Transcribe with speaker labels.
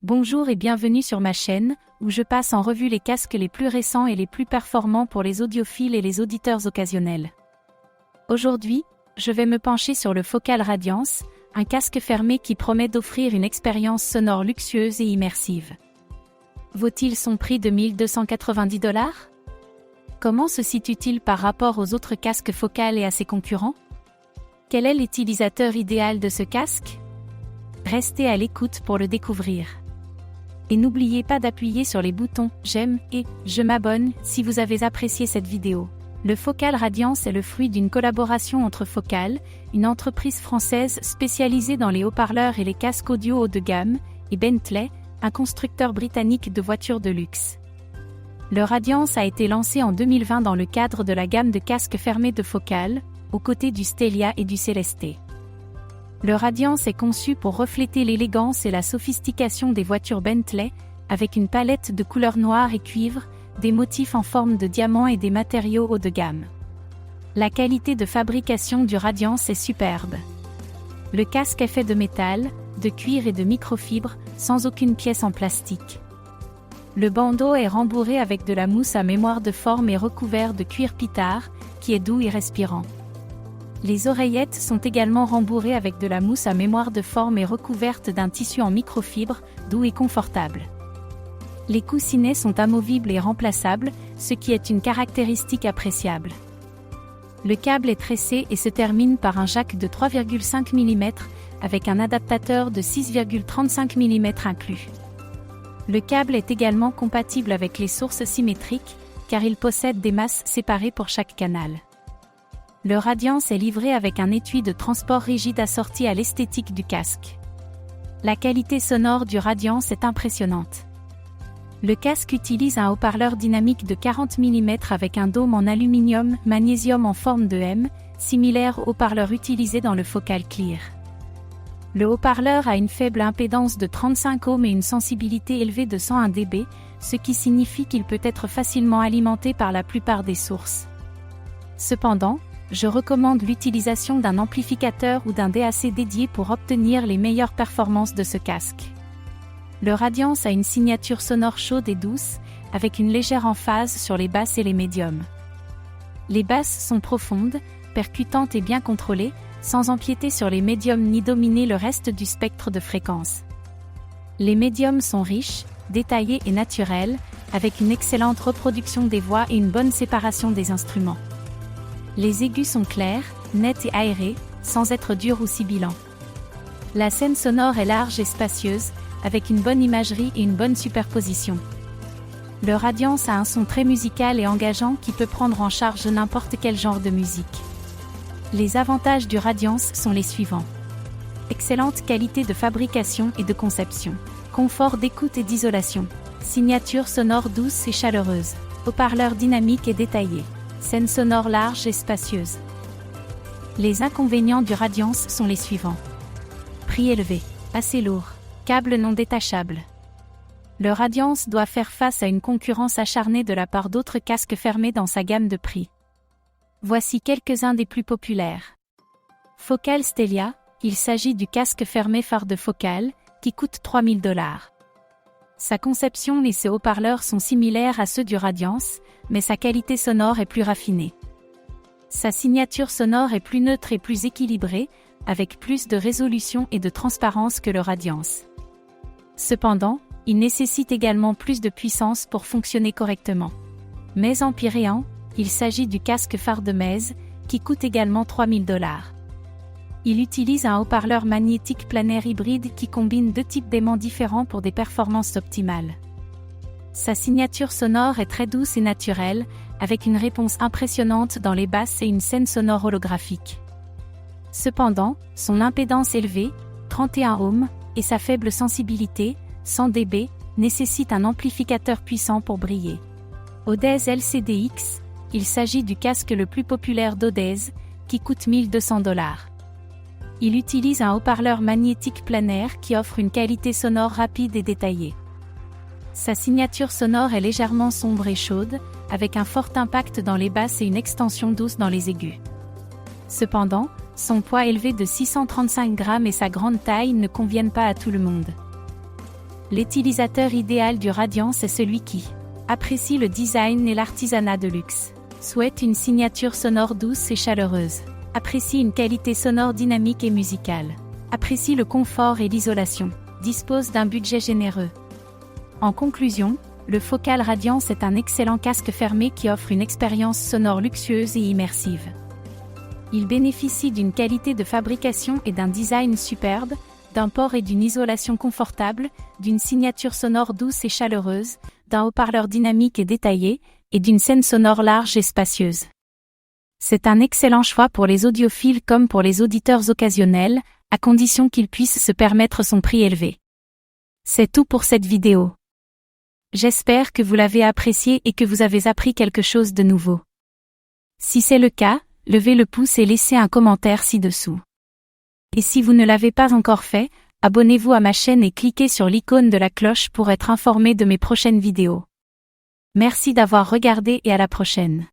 Speaker 1: Bonjour et bienvenue sur ma chaîne, où je passe en revue les casques les plus récents et les plus performants pour les audiophiles et les auditeurs occasionnels. Aujourd'hui, je vais me pencher sur le Focal Radiance, un casque fermé qui promet d'offrir une expérience sonore luxueuse et immersive. Vaut-il son prix de 1290 $? Comment se situe-t-il par rapport aux autres casques Focal et à ses concurrents? Quel est l'utilisateur idéal de ce casque? Restez à l'écoute pour le découvrir. Et n'oubliez pas d'appuyer sur les boutons « J'aime » et « Je m'abonne » si vous avez apprécié cette vidéo. Le Focal Radiance est le fruit d'une collaboration entre Focal, une entreprise française spécialisée dans les haut-parleurs et les casques audio haut de gamme, et Bentley, un constructeur britannique de voitures de luxe. Le Radiance a été lancé en 2020 dans le cadre de la gamme de casques fermés de Focal, aux côtés du Stelia et du Celeste. Le Radiance est conçu pour refléter l'élégance et la sophistication des voitures Bentley, avec une palette de couleurs noires et cuivre, des motifs en forme de diamants et des matériaux haut de gamme. La qualité de fabrication du Radiance est superbe. Le casque est fait de métal, de cuir et de microfibre, sans aucune pièce en plastique. Le bandeau est rembourré avec de la mousse à mémoire de forme et recouvert de cuir pitard, qui est doux et respirant. Les oreillettes sont également rembourrées avec de la mousse à mémoire de forme et recouvertes d'un tissu en microfibre, doux et confortable. Les coussinets sont amovibles et remplaçables, ce qui est une caractéristique appréciable. Le câble est tressé et se termine par un jack de 3,5 mm, avec un adaptateur de 6,35 mm inclus. Le câble est également compatible avec les sources symétriques, car il possède des masses séparées pour chaque canal. Le Radiance est livré avec un étui de transport rigide assorti à l'esthétique du casque. La qualité sonore du Radiance est impressionnante. Le casque utilise un haut-parleur dynamique de 40 mm avec un dôme en aluminium magnésium en forme de M, similaire au haut-parleur utilisé dans le Focal Clear. Le haut-parleur a une faible impédance de 35 ohms et une sensibilité élevée de 101 dB, ce qui signifie qu'il peut être facilement alimenté par la plupart des sources. Cependant, je recommande l'utilisation d'un amplificateur ou d'un DAC dédié pour obtenir les meilleures performances de ce casque. Le Radiance a une signature sonore chaude et douce, avec une légère emphase sur les basses et les médiums. Les basses sont profondes, percutantes et bien contrôlées, sans empiéter sur les médiums ni dominer le reste du spectre de fréquences. Les médiums sont riches, détaillés et naturels, avec une excellente reproduction des voix et une bonne séparation des instruments. Les aigus sont clairs, nets et aérés, sans être durs ou sibilants. La scène sonore est large et spacieuse, avec une bonne imagerie et une bonne superposition. Le Radiance a un son très musical et engageant qui peut prendre en charge n'importe quel genre de musique. Les avantages du Radiance sont les suivants. Excellente qualité de fabrication et de conception. Confort d'écoute et d'isolation. Signature sonore douce et chaleureuse. Haut-parleur dynamique et détaillé. Scène sonore large et spacieuse. Les inconvénients du Radiance sont les suivants. Prix élevé. Assez lourd. Câble non détachable. Le Radiance doit faire face à une concurrence acharnée de la part d'autres casques fermés dans sa gamme de prix. Voici quelques-uns des plus populaires. Focal Stelia, il s'agit du casque fermé phare de Focal, qui coûte 3000 $. Sa conception et ses haut-parleurs sont similaires à ceux du Radiance, mais sa qualité sonore est plus raffinée. Sa signature sonore est plus neutre et plus équilibrée, avec plus de résolution et de transparence que le Radiance. Cependant, il nécessite également plus de puissance pour fonctionner correctement. Mais en Pyréan, il s'agit du casque phare de Mèze, qui coûte également 3000 $. Il utilise un haut-parleur magnétique planaire hybride qui combine deux types d'aimants différents pour des performances optimales. Sa signature sonore est très douce et naturelle, avec une réponse impressionnante dans les basses et une scène sonore holographique. Cependant, son impédance élevée, 31 ohms, et sa faible sensibilité, 100 dB, nécessitent un amplificateur puissant pour briller. Audeze LCDX, il s'agit du casque le plus populaire d'Audeze, qui coûte 1200 $. Il utilise un haut-parleur magnétique planaire qui offre une qualité sonore rapide et détaillée. Sa signature sonore est légèrement sombre et chaude, avec un fort impact dans les basses et une extension douce dans les aigus. Cependant, son poids élevé de 635 grammes et sa grande taille ne conviennent pas à tout le monde. L'utilisateur idéal du Radiance est celui qui apprécie le design et l'artisanat de luxe, souhaite une signature sonore douce et chaleureuse, apprécie une qualité sonore dynamique et musicale, apprécie le confort et l'isolation, dispose d'un budget généreux. En conclusion, le Focal Radiance est un excellent casque fermé qui offre une expérience sonore luxueuse et immersive. Il bénéficie d'une qualité de fabrication et d'un design superbe, d'un port et d'une isolation confortable, d'une signature sonore douce et chaleureuse, d'un haut-parleur dynamique et détaillé, et d'une scène sonore large et spacieuse. C'est un excellent choix pour les audiophiles comme pour les auditeurs occasionnels, à condition qu'ils puissent se permettre son prix élevé. C'est tout pour cette vidéo. J'espère que vous l'avez apprécié et que vous avez appris quelque chose de nouveau. Si c'est le cas, levez le pouce et laissez un commentaire ci-dessous. Et si vous ne l'avez pas encore fait, abonnez-vous à ma chaîne et cliquez sur l'icône de la cloche pour être informé de mes prochaines vidéos. Merci d'avoir regardé et à la prochaine.